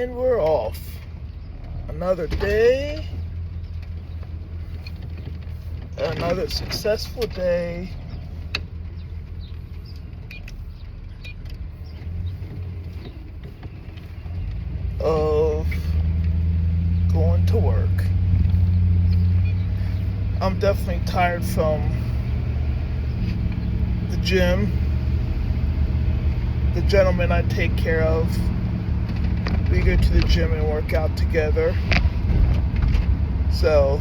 And we're off. Another day. Another successful day. Of going to work. I'm definitely tired from the gym. The gentleman I take care of, we go to the gym and work out together. So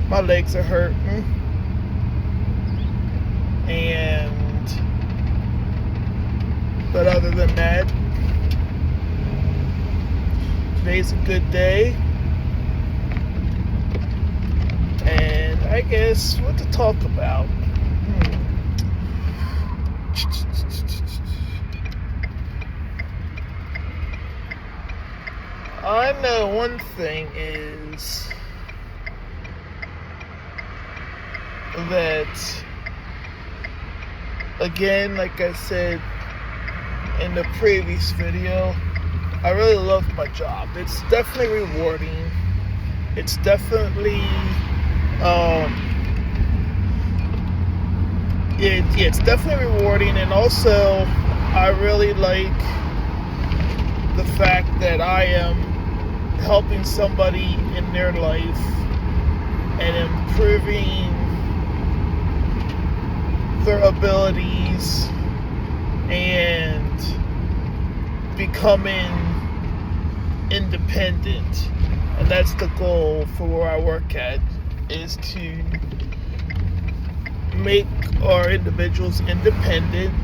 my legs are hurting, but other than that, today's a good day. And I guess what to talk about. I know one thing is that, again, like I said in the previous video, I really love my job. It's definitely rewarding. It's definitely, it's definitely rewarding, and also I really like the fact that I am helping somebody in their life and improving their abilities and becoming independent. And that's the goal for where I work at, is to make our individuals independent.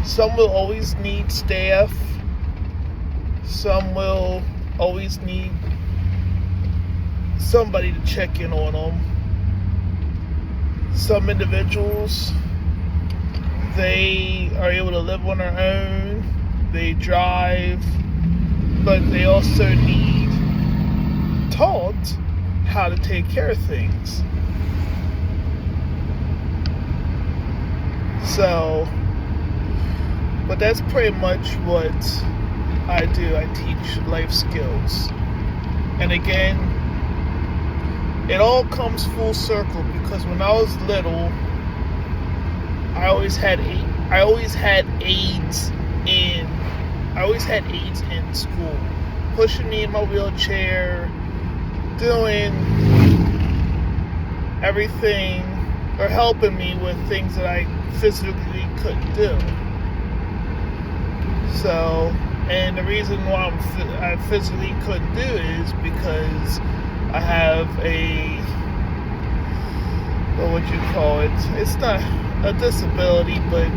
Some will always need staff. Some will always need somebody to check in on them. Some individuals, they are able to live on their own. They drive, but they also need taught how to take care of things. So, but that's pretty much what I do. I teach life skills. And again, it all comes full circle, because when I was little, I always had AIDS in school, pushing me in my wheelchair, doing everything, or helping me with things that I physically couldn't do. So, and the reason why I physically couldn't do is because I have what would you call it? It's not a disability, but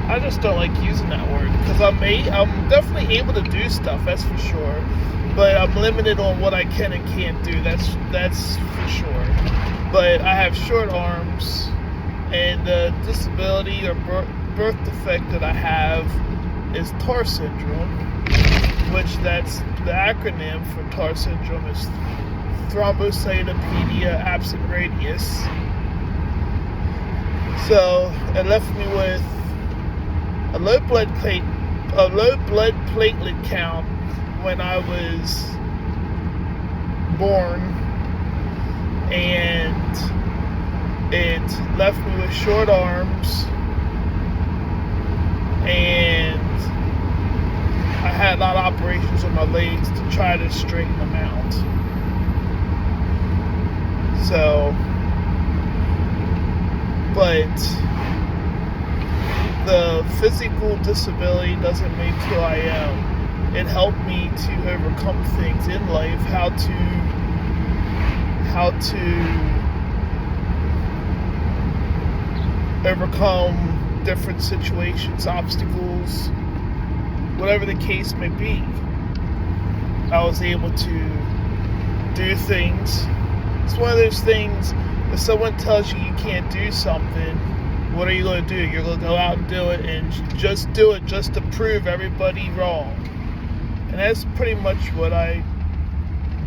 I just don't like using that word, because I'm definitely able to do stuff, that's for sure, but I'm limited on what I can and can't do. That's for sure. But I have short arms, and the disability or birth defect that I have is TAR syndrome, which that's the acronym for TAR syndrome is thrombocytopenia absent radius. So it left me with a low blood platelet count when I was born, and it left me with short arms, and I had a lot of operations on my legs to try to straighten them out. So, but the physical disability doesn't make who I am. It helped me to overcome things in life, how to overcome different situations, obstacles, whatever the case may be. I was able to do things. It's one of those things, if someone tells you you can't do something, what are you going to do? You're going to go out and do it, and just do it just to prove everybody wrong. And that's pretty much what I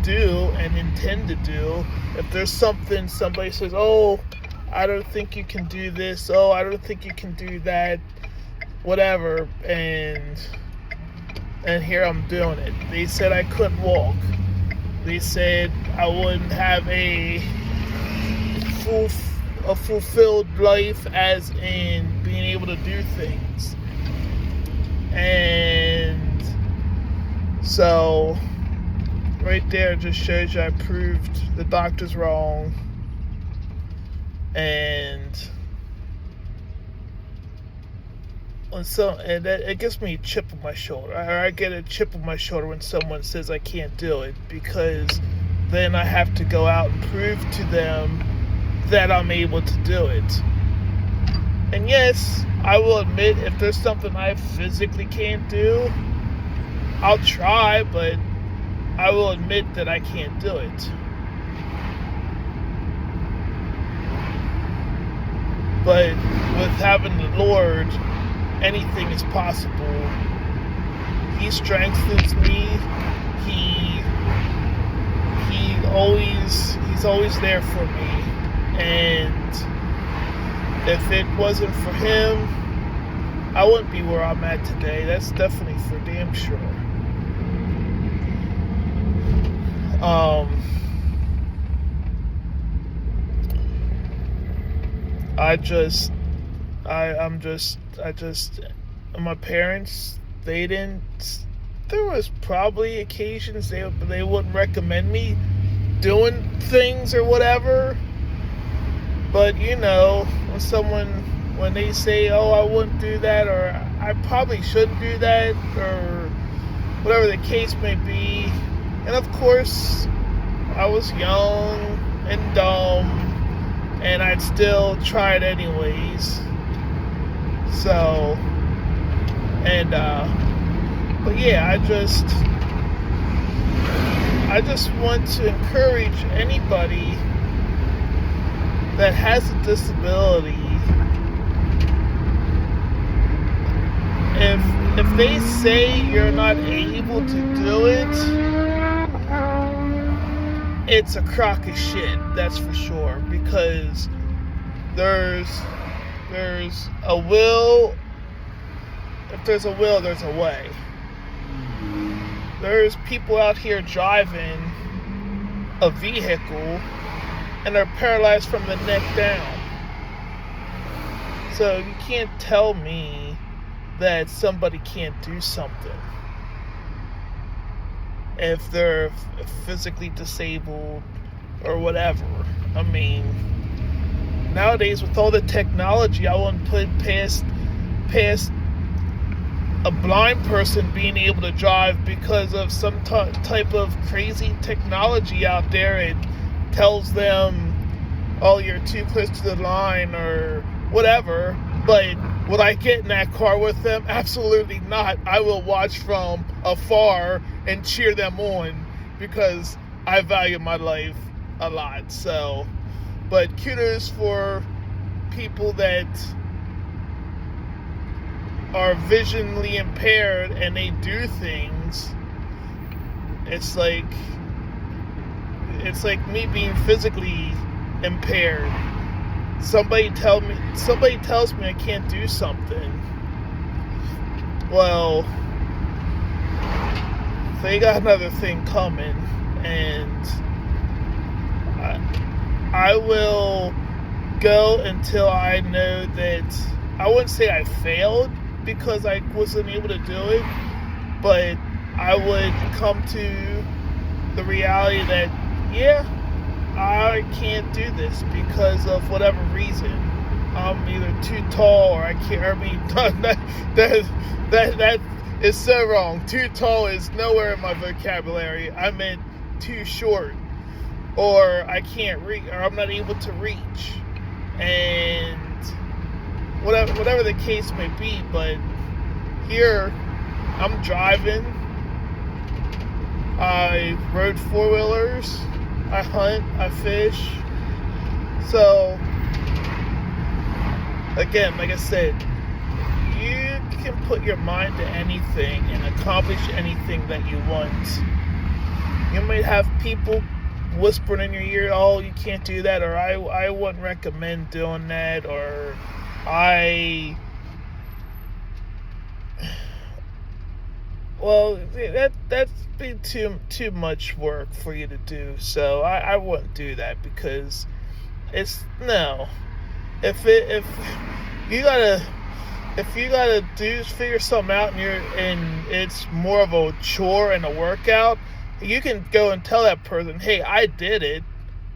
do and intend to do. If there's something somebody says, oh, I don't think you can do this, oh, I don't think you can do that, whatever, and and here I'm doing it. They said I couldn't walk. They said I wouldn't have a fulfilled life, as in being able to do things. And so right there just shows you I proved the doctors wrong. And it gives me a chip on my shoulder. I get a chip on my shoulder when someone says I can't do it, because then I have to go out and prove to them that I'm able to do it. And yes, I will admit, if there's something I physically can't do, I'll try, but I will admit that I can't do it. But with having the Lord, anything is possible. He strengthens me. He's always there for me. And if it wasn't for him, I wouldn't be where I'm at today. That's definitely for damn sure. My parents, there was probably occasions they wouldn't recommend me doing things or whatever. But when they say, oh, I wouldn't do that, or I probably shouldn't do that, or whatever the case may be. And of course, I was young and dumb, and I'd still try it anyways. So, but yeah, I just want to encourage anybody that has a disability. If they say you're not able to do it, it's a crock of shit, that's for sure. Because there's a will. If there's a will, there's a way. There's people out here driving a vehicle and they're paralyzed from the neck down. So you can't tell me that somebody can't do something if they're physically disabled or whatever. I mean, nowadays with all the technology, I wouldn't put past a blind person being able to drive because of some type of crazy technology out there. It tells them, oh, you're too close to the line or whatever. But would I get in that car with them? Absolutely not. I will watch from afar and cheer them on because I value my life a lot. So, but kudos for people that are visually impaired and they do things. It's like me being physically impaired. Somebody tells me I can't do something. Well, they got another thing coming, and I will go until I know that, I wouldn't say I failed because I wasn't able to do it, but I would come to the reality that, yeah, I can't do this because of whatever reason. I'm either too tall or I can't. I mean, that is so wrong. Too tall is nowhere in my vocabulary. I meant too short, or I can't reach, or I'm not able to reach, and whatever the case may be. But here, I'm driving. I rode four-wheelers. I hunt, I fish. So, again, like I said, you can put your mind to anything and accomplish anything that you want. You might have people whispering in your ear, oh, you can't do that, or I wouldn't recommend doing that, or Well, that's be too much work for you to do. So I wouldn't do that because it's no. If you gotta if you gotta do figure something out and it's more of a chore and a workout, you can go and tell that person, hey, I did it,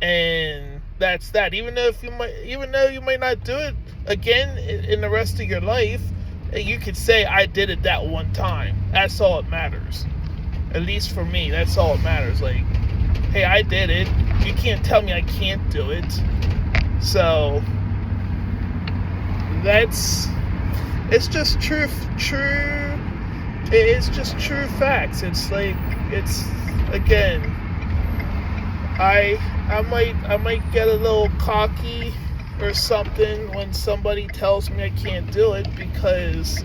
and that's that. Even though you might not do it again in the rest of your life, you could say I did it that one time. That's all it matters. At least for me, that's all it matters. Like, hey, I did it. You can't tell me I can't do it. So it's just it's just true facts. It's like, it's, again, I might get a little cocky or something when somebody tells me I can't do it, because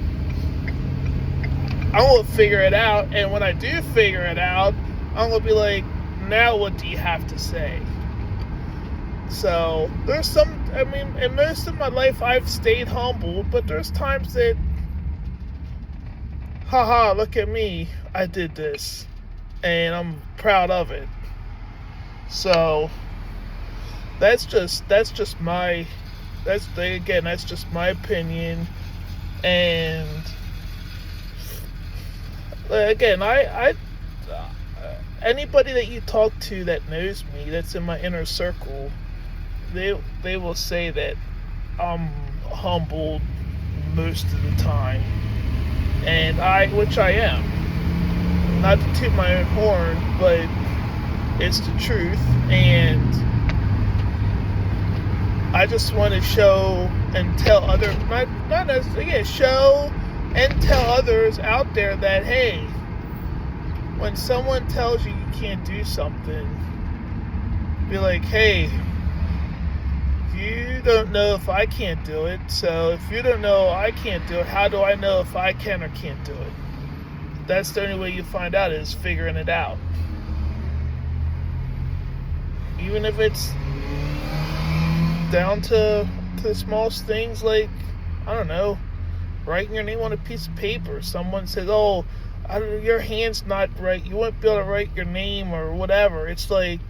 I will figure it out, and when I do figure it out, I'm gonna be like, now what do you have to say? So there's in most of my life I've stayed humble, but there's times that, haha, look at me, I did this, and I'm proud of it. So that's just my opinion. And again, I anybody that you talk to that knows me, that's in my inner circle, they will say that I'm humbled most of the time, and which I am. Not to toot my own horn, but it's the truth, and I just want to show and tell not necessarily, show and tell others out there that, hey, when someone tells you you can't do something, be like, hey, you don't know if I can't do it, so if you don't know I can't do it, how do I know if I can or can't do it? That's the only way you find out, is figuring it out. Even if it's down to the smallest things, like, I don't know, writing your name on a piece of paper. Someone says, oh, your hand's not right, you won't be able to write your name or whatever. It's like,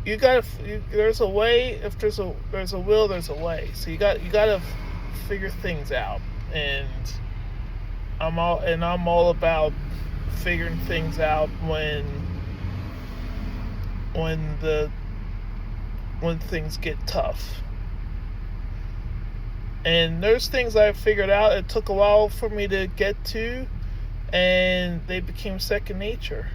there's a way. If there's a will, there's a way. So you gotta figure things out, and I'm all about figuring things out when things get tough. And there's things I figured out, it took a while for me to get to, and they became second nature.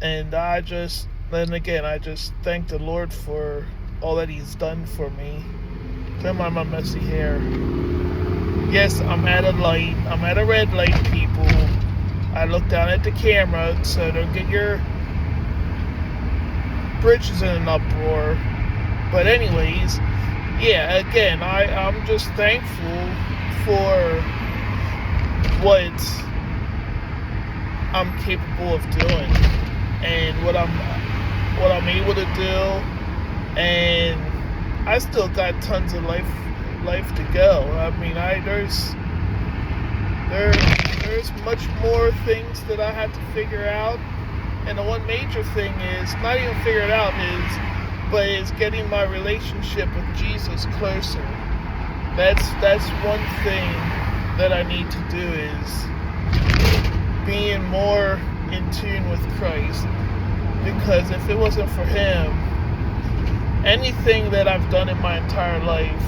And I just thank the Lord for all that He's done for me. Clear my messy hair. Yes, I'm at a light. I'm at a red light, people. I look down at the camera, so don't get your britches in an uproar. But anyways, yeah, again, I'm just thankful for what I'm capable of doing, and what I'm able to do, and I still got tons of life to go. I mean, there's much more things that I have to figure out, and the one major thing is not even figure it out is getting my relationship with Jesus closer. That's one thing that I need to do, is being more in tune with Christ. Because if it wasn't for Him, anything that I've done in my entire life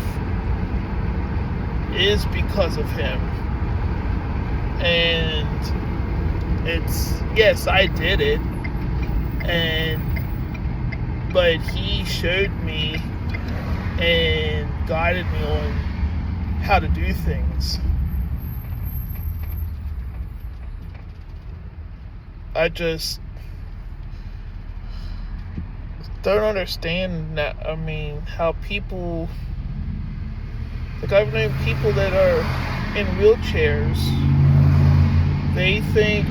is because of Him. And yes, I did it, but He showed me and guided me on how to do things. I just don't understand that. I mean, how people, like, I've known people that are in wheelchairs, they think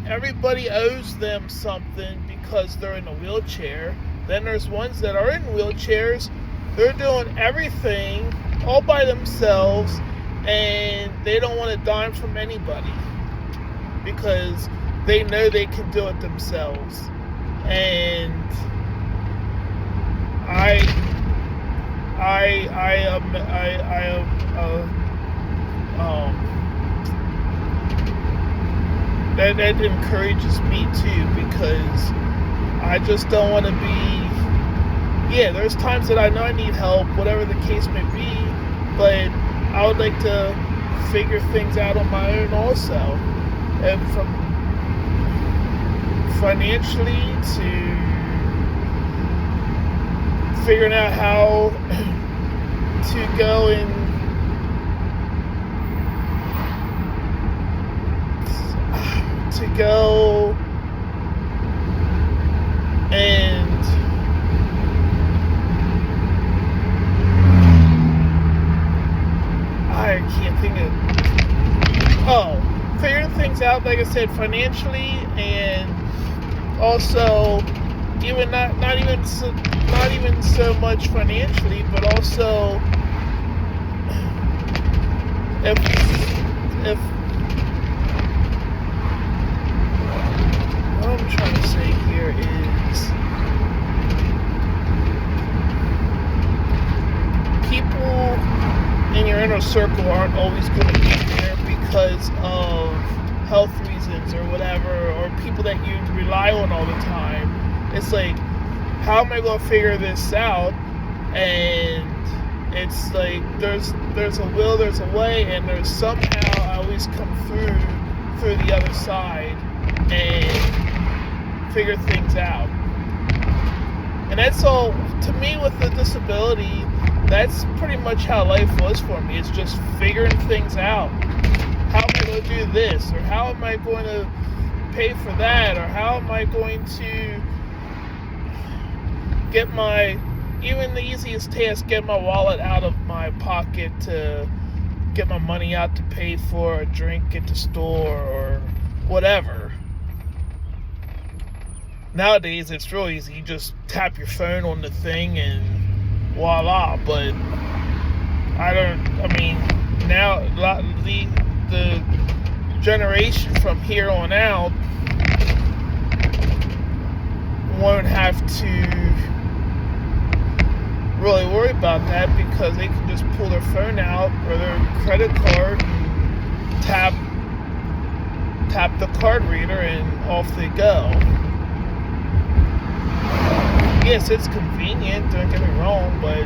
everybody owes them something because they're in a wheelchair. Then there's ones that are in wheelchairs. They're doing everything all by themselves, and they don't want a dime from anybody because they know they can do it themselves. And that encourages me too, because I just don't want to be. Yeah, there's times that I know I need help, whatever the case may be, but I would like to figure things out on my own also, and from financially to figuring out how to go and I can't think of figuring things out, like I said, financially, and also even not even so much financially, but also if what I'm trying to say here is people in your inner circle aren't always going to be there because of health reasons or whatever, or people that you rely on all the time. It's like, how am I going to figure this out? And it's like there's a will, there's a way, and there's somehow I always come through the other side and figure things out. And that's all, to me, with the disability, that's pretty much how life was for me. It's just figuring things out. How am I going to do this? Or how am I going to pay for that? Or how am I going to get even the easiest task, get my wallet out of my pocket to get my money out to pay for a drink at the store or whatever. Nowadays, it's real easy. You just tap your phone on the thing and voila. But now the generation from here on out won't have to really worry about that, because they can just pull their phone out or their credit card and tap the card reader and off they go. Yes, it's convenient, don't get me wrong, but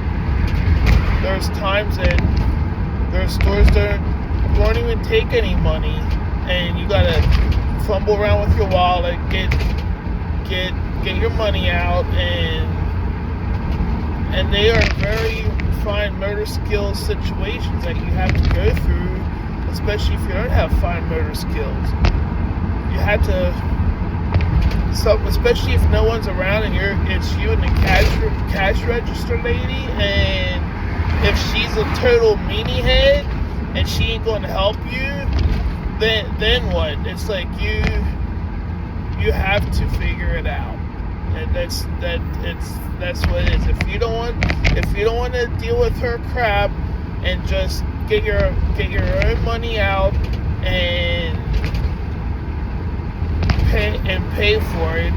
there's times that there's stores that won't even take any money, and you gotta fumble around with your wallet, get your money out, and they are very fine motor skills situations that you have to go through, especially if you don't have fine motor skills. You have to, especially if no one's around and it's you and the cash register lady, and if she's a total meanie head and she ain't going to help you, then what? It's like you have to figure it out. And that's what it is. If you don't want to deal with her crap and just get your own money out and pay for it,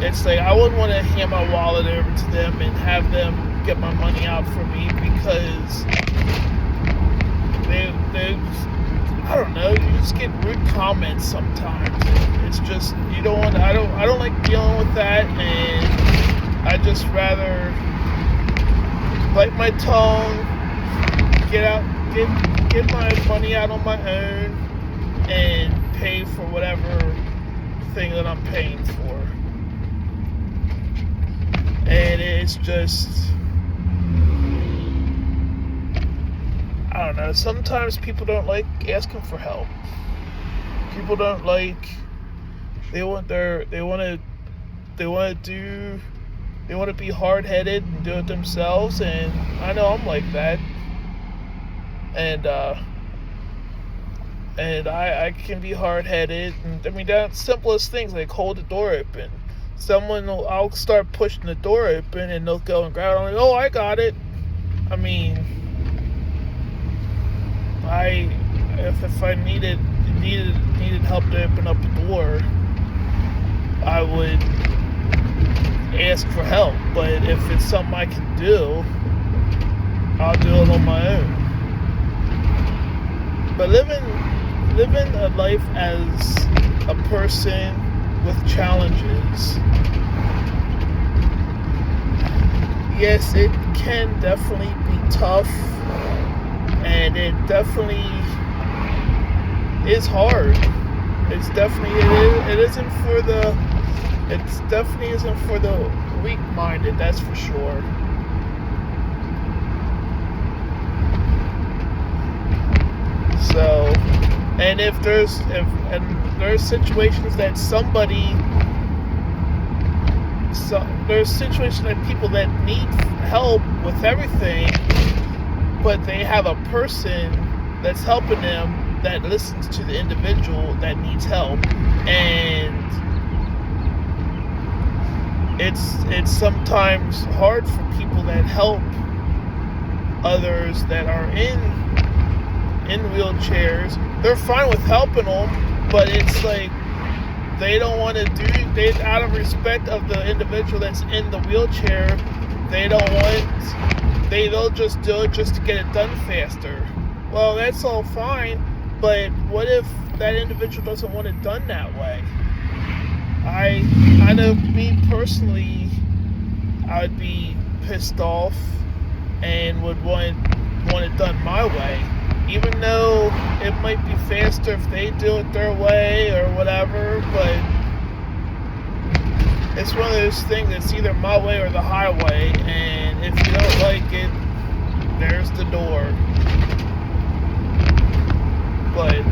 it's like I wouldn't want to hand my wallet over to them and have them get my money out for me, because they I don't know, you just get rude comments sometimes. It's just, I don't like dealing with that, and I just rather bite my tongue, get my money out on my own, and pay for whatever thing that I'm paying for. And it's just, I don't know, sometimes people don't like asking for help. People don't like, they want to be hard-headed and do it themselves, and I know I'm like that. And I can be hard-headed, and I mean, that's simplest things like hold the door open. I'll start pushing the door open and they'll go and grab it. I'm like, oh, I got it. I mean, if I needed help to open up a door, I would ask for help. But if it's something I can do, I'll do it on my own. But living a life as a person with challenges, yes, it can definitely be tough, and it definitely is hard. It definitely isn't for the weak-minded, that's for sure. So, and if there's situations that there's situations that people that need help with everything, but they have a person that's helping them that listens to the individual that needs help, and it's sometimes hard for people that help others that are in wheelchairs. They're fine with helping them, but it's like they don't want to out of respect of the individual that's in the wheelchair, they'll just do it just to get it done faster. Well, that's all fine, but what if that individual doesn't want it done that way? I know, me personally, I would be pissed off and would want it done my way, even though it might be faster if they do it their way or whatever. But it's one of those things, it's either my way or the highway, and if you don't like it, there's the door. But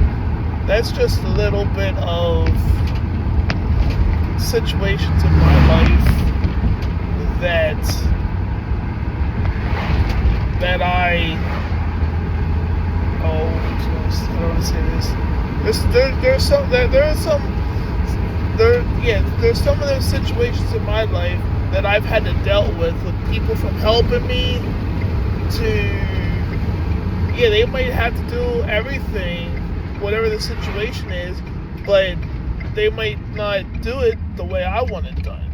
that's just a little bit of situations in my life that I don't want to say this. There's some of those situations in my life that I've had to deal with people from helping me to, they might have to do everything, whatever the situation is, but they might not do it the way I want it done.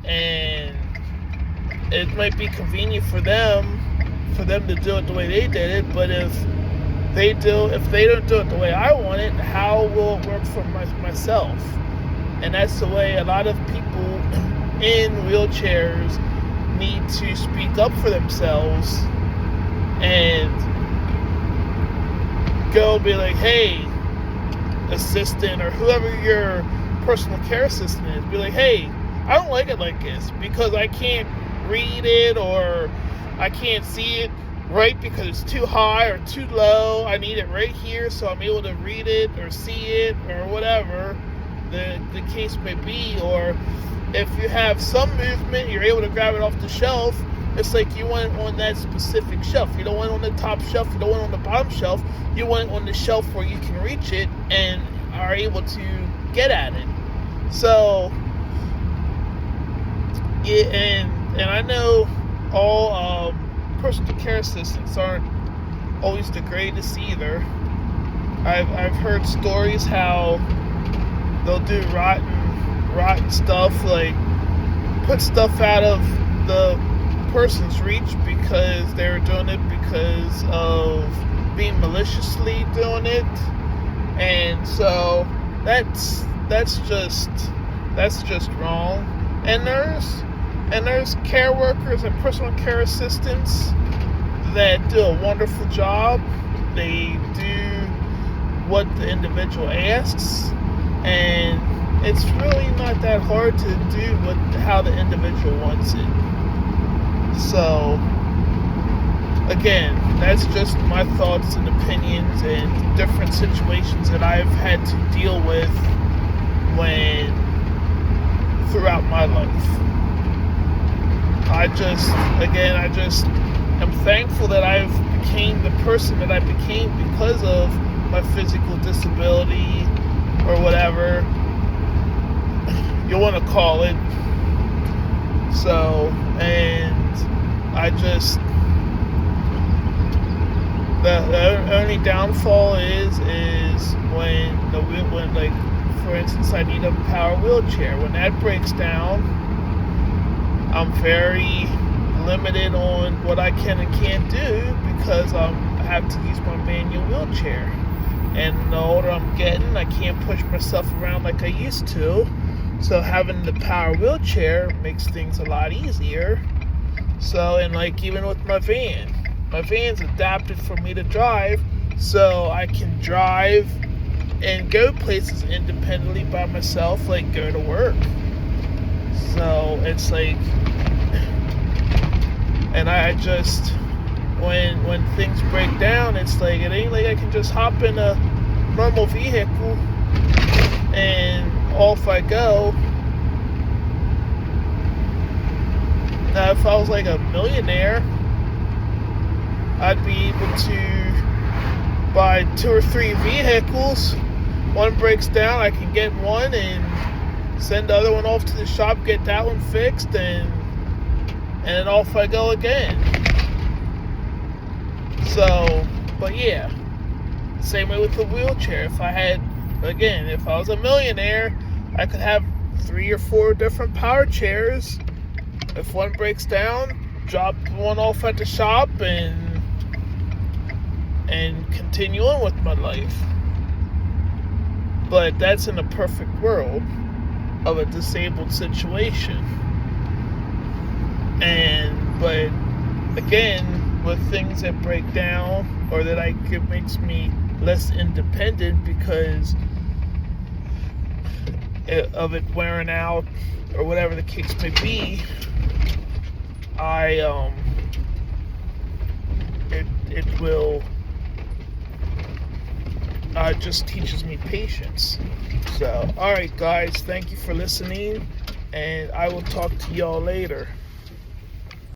And it might be convenient for them to do it the way they did it, but if they don't do it the way I want it, how will it work for myself? And that's the way a lot of people in wheelchairs need to speak up for themselves and go be like, hey, assistant or whoever your personal care assistant is, be like, hey, I don't like it like this because I can't read it or I can't see it right because it's too high or too low. I need it right here so I'm able to read it or see it or whatever the case may be. Or if you have some movement, you're able to grab it off the shelf. It's like you want it on that specific shelf. You don't want it on the top shelf. You don't want it on the bottom shelf. You want it on the shelf where you can reach it and are able to get at it. So, yeah, and I know all personal care assistants aren't always the greatest either. I've heard stories how they'll do rotten stuff, like put stuff out of the person's reach because they were doing it because of being maliciously doing it, and so that's just wrong. And there's care workers and personal care assistants that do a wonderful job. They do what the individual asks, and it's really not that hard to do how the individual wants it. So, again, that's just my thoughts and opinions and different situations that I've had to deal with throughout my life. I just am thankful that I became the person that I became because of my physical disability or whatever. you want to call it. So, and I just, the only downfall is when like, for instance, I need a power wheelchair. When that breaks down, I'm very limited on what I can and can't do because I have to use my manual wheelchair. And the older I'm getting, I can't push myself around like I used to. So having the power wheelchair makes things a lot easier. So, and like even with my van's adapted for me to drive, so I can drive and go places independently by myself, like go to work. So it's like, and I just, when things break down, it's like, it ain't like I can just hop in a normal vehicle and off I go. Now, if I was like a millionaire, I'd be able to buy 2 or 3 vehicles. One breaks down, I can get one and send the other one off to the shop, get that one fixed, and then off I go again. So, but yeah, same way with the wheelchair. If I was a millionaire, I could have 3 or 4 different power chairs. If one breaks down, drop one off at the shop and continue on with my life. But that's in a perfect world of a disabled situation. But again, with things that break down or that it makes me less independent because of it wearing out or whatever the case may be, it just teaches me patience. So, alright guys, thank you for listening, and I will talk to y'all later.